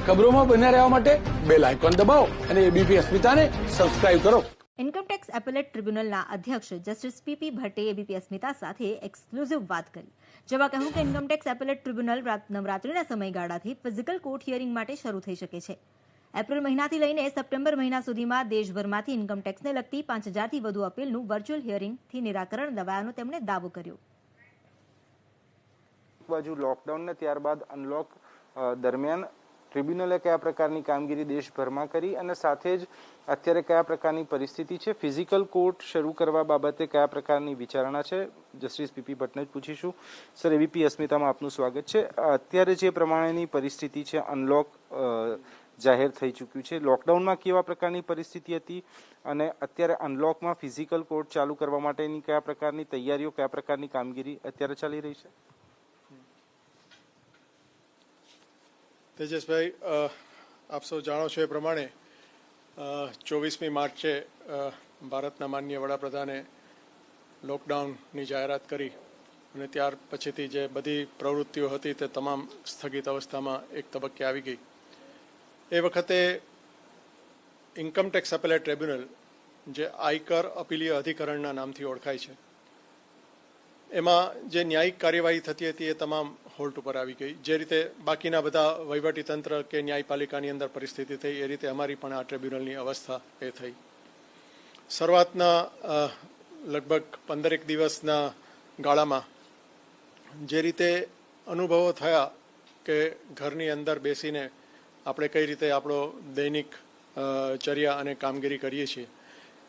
ખબરોમાં બન્યા રહેવા માટે બેલ આઇકોન દબાવો અને એબીપી અસ્મિતાને સબસ્ક્રાઇબ કરો. ઇન્કમટેક્સ એપેલેટ ટ્રિબ્યુનલના અધ્યક્ષ જસ્ટિસ પીપી ભટ્ટે એબીપી અસ્મિતા સાથે એક્સક્લુઝિવ વાત કરી. જેમાં કહ્યું કે ઇન્કમટેક્સ એપેલેટ ટ્રિબ્યુનલ નવરાત્રિના સમયગાળાથી ફિઝિકલ કોર્ટ હિયરિંગ માટે શરૂ થઈ શકે છે. એપ્રિલ મહિનાથી લઈને સપ્ટેમ્બર મહિના સુધીમાં દેશભરમાંથી ઇન્કમટેક્સને લગતી 5000થી વધુ અપીલનું વર્ચ્યુઅલ હિયરિંગથી નિરાકરણ લવાયાનો તેમણે દાવો કર્યો. બાજુ લોકડાઉન ને ત્યારબાદ અનલોક દરમિયાન ટ્રિબ્યુનલે કયા પ્રકારની કામગીરી દેશભરમાં કરી અને સાથે જ અત્યારે કયા પ્રકારની પરિસ્થિતિ છે, ફિઝિકલ કોર્ટ શરૂ કરવા બાબતે કયા પ્રકારની વિચારણા છે, જસ્ટિસ પીપી ભટ્ટને જ પૂછીશું. સર, એબીપી અસ્મિતામાં આપનું સ્વાગત છે. અત્યારે જે પ્રમાણેની પરિસ્થિતિ છે, અનલોક જાહેર થઈ ચૂક્યું છે, લોકડાઉનમાં કેવા પ્રકારની પરિસ્થિતિ હતી અને અત્યારે અનલોકમાં ફિઝિકલ કોર્ટ ચાલુ કરવા માટેની કયા પ્રકારની તૈયારીઓ, કયા પ્રકારની કામગીરી અત્યારે ચાલી રહી છે? તેજસભાઈ, આપ સૌ જાણો છો એ પ્રમાણે 24મી માર્ચે ભારતના માનનીય વડાપ્રધાને લોકડાઉનની જાહેરાત કરી અને ત્યાર પછીથી જે બધી પ્રવૃત્તિઓ હતી તે તમામ સ્થગિત અવસ્થામાં એક તબક્કે આવી ગઈ. એ વખતે ઇન્કમટેક્સ એપેલેટ ટ્રિબ્યુનલ, જે આયકર અપીલીય અધિકરણના નામથી ઓળખાય છે, એમાં જે ન્યાયિક કાર્યવાહી થતી હતી એ તમામ હોલ્ટ ઉપર આવી ગઈ. જે રીતે બાકીના બધા વહીવટીતંત્ર કે ન્યાયપાલિકાની અંદર પરિસ્થિતિ થઈ એ રીતે અમારી પણ આ ટ્રિબ્યુનલની અવસ્થા એ થઈ. શરૂઆતના લગભગ 15 દિવસના ગાળામાં જે રીતે અનુભવો થયા કે ઘરની અંદર બેસીને આપણે કઈ રીતે આપણો દૈનિક ચર્યા અને કામગીરી કરીએ છીએ,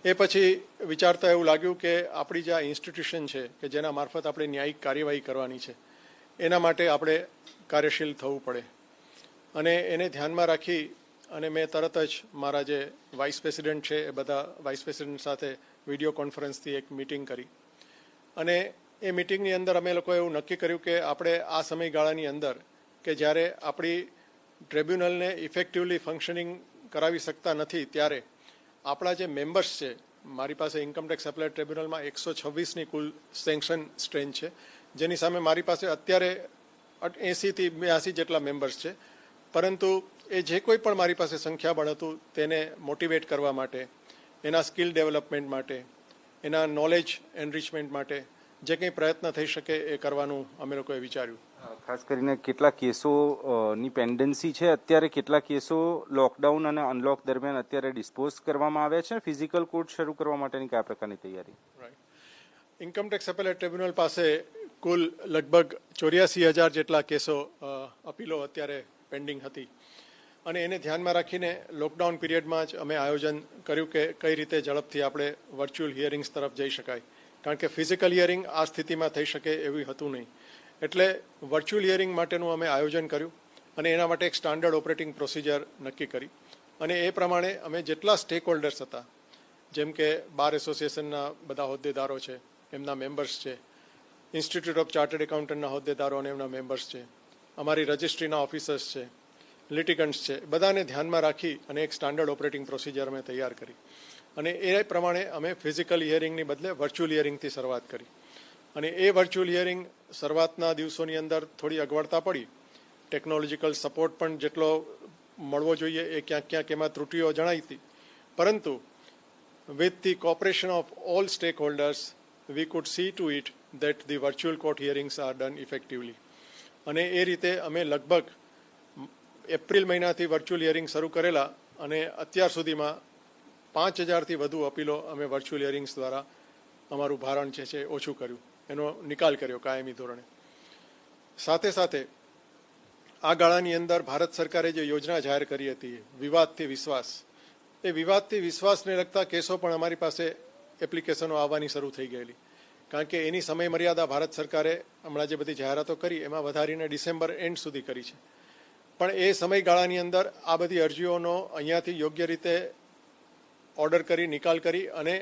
એ પછી વિચારતા એવું લાગ્યું કે આપણી જે આ ઇન્સ્ટિટ્યુશન છે કે જેના મારફત આપણે ન્યાયિક કાર્યવાહી કરવાની છે, એના માટે આપણે કાર્યશીલ થવું પડે. અને એને ધ્યાનમાં રાખી અને મેં તરત જ મારા જે વાઇસ પ્રેસિડેન્ટ છે એ બધા વાઇસ પ્રેસિડેન્ટ સાથે વિડીયો કોન્ફરન્સથી એક મિટિંગ કરી. અને એ મિટિંગની અંદર અમે લોકોએ એવું નક્કી કર્યું કે આપણે આ સમયગાળાની અંદર કે જ્યારે આપણી ટ્રિબ્યુનલને ઇફેક્ટિવલી ફંક્શનિંગ કરાવી શકતા નથી, ત્યારે આપણા જે મેમ્બર્સ છે, મારી પાસે ઇન્કમટેક્સ એપેલેટ ટ્રિબ્યુનલમાં 126ની કુલ સેન્કશન સ્ટ્રેન્થ છે, જેની સામે મારી પાસે અત્યારે 80થી 82 જેટલા મેમ્બર્સ છે. પરંતુ એ જે કોઈ પણ મારી પાસે સંખ્યાબળ હતું તેને મોટિવેટ કરવા માટે, એના સ્કિલ ડેવલપમેન્ટ માટે, એના નોલેજ એનરિચમેન્ટ માટે જે કંઈ પ્રયત્ન થઈ શકે એ કરવાનું અમે લોકોએ વિચાર્યું. ખાસ કરીને કેટલા કેસોની પેન્ડન્સી છે અત્યારે, કેટલા કેસો લોકડાઉન અને અનલોક દરમિયાન અત્યારે ડિસ્પોઝ કરવામાં આવ્યા છે, ફિઝિકલ કોર્ટ શરૂ કરવા માટેની કયા પ્રકારની તૈયારી? ઇન્કમટેક્સ એપેલેટ ટ્રિબ્યુનલ પાસે કુલ લગભગ 84,000 જેટલા કેસો અપીલો અત્યારે પેન્ડિંગ હતી. અને એને ધ્યાનમાં રાખીને લોકડાઉન પીરિયડમાં જ અમે આયોજન કર્યું કે કઈ રીતે ઝડપથી આપણે વર્ચ્યુઅલ હિયરિંગ્સ તરફ જઈ શકાય, કારણ કે ફિઝિકલ હિયરિંગ આ સ્થિતિમાં થઈ શકે એવું હતું નહીં. એટલે વર્ચ્યુઅલ હિયરિંગ માટેનું અમે આયોજન કર્યું અને એના માટે એક સ્ટાન્ડર્ડ ઓપરેટિંગ પ્રોસિજર નક્કી કરી. અને એ પ્રમાણે અમે જેટલા સ્ટેક હોલ્ડર્સ હતા, જેમ કે બાર એસોસિએશનના બધા હોદ્દેદારો છે, એમના મેમ્બર્સ છે, ઇન્સ્ટિટ્યૂટ ઓફ ચાર્ટર્ડ એકાઉન્ટન્ટના હોદ્દેદારો અને એમના મેમ્બર્સ છે, અમારી રજિસ્ટ્રીના ઓફિસર્સ છે, લિટિગન્ટ્સ છે, બધાને ધ્યાનમાં રાખી અને એક સ્ટાન્ડર્ડ ઓપરેટિંગ પ્રોસિજર અમે તૈયાર કરી. અને એ પ્રમાણે અમે ફિઝિકલ હિયરિંગની બદલે વર્ચ્યુઅલ હિયરિંગથી શરૂઆત કરી. અને એ વર્ચ્યુઅલ હિયરિંગ શરૂઆતના દિવસોની અંદર થોડી અગવડતા પડી. ટેકનોલોજીકલ સપોર્ટ પણ જેટલો મળવો જોઈએ એ ક્યાંક એમાં ત્રુટીઓ જણાઈ હતી. પરંતુ with the cooperation of all stakeholders we could see to it that the virtual court hearings are done effectively. અને એ રીતે અમે લગભગ એપ્રિલ મહિનાથી વર્ચ્યુઅલ હિયરિંગ શરૂ કરેલા અને અત્યાર સુધીમાં 5000થી વધુ અપીલો અમે વર્ચ્યુઅલ હિયરિંગ્સ દ્વારા અમારું ભારણ છે ઓછું કર્યું, એનો નિકાલ કર્યો કાયમી ધોરણે. સાથે સાથે આ ગાળાની અંદર ભારત સરકારે જે યોજના જાહેર કરી હતી વિવાદથી વિશ્વાસ, એ વિવાદથી વિશ્વાસને લગતા કેસો પણ અમારી પાસે એપ્લિકેશનો આવવાની શરૂ થઈ ગયેલી. કારણ કે એની સમય મર્યાદા ભારત સરકારે હમણાં જે બધી જાહેરાતો કરી એમાં વધારીને ડિસેમ્બર એન્ડ સુધી કરી છે. પણ એ સમયગાળાની અંદર આ બધી અરજીઓનો અહીંયાથી યોગ્ય રીતે ઓર્ડર કરી, નિકાલ કરી અને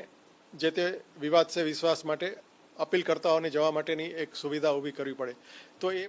જે તે વિવાદ છે વિશ્વાસ માટે અપીલ કરતાઓને જવા માટેની એક સુવિધા ઊભી કરવી પડે. તો એ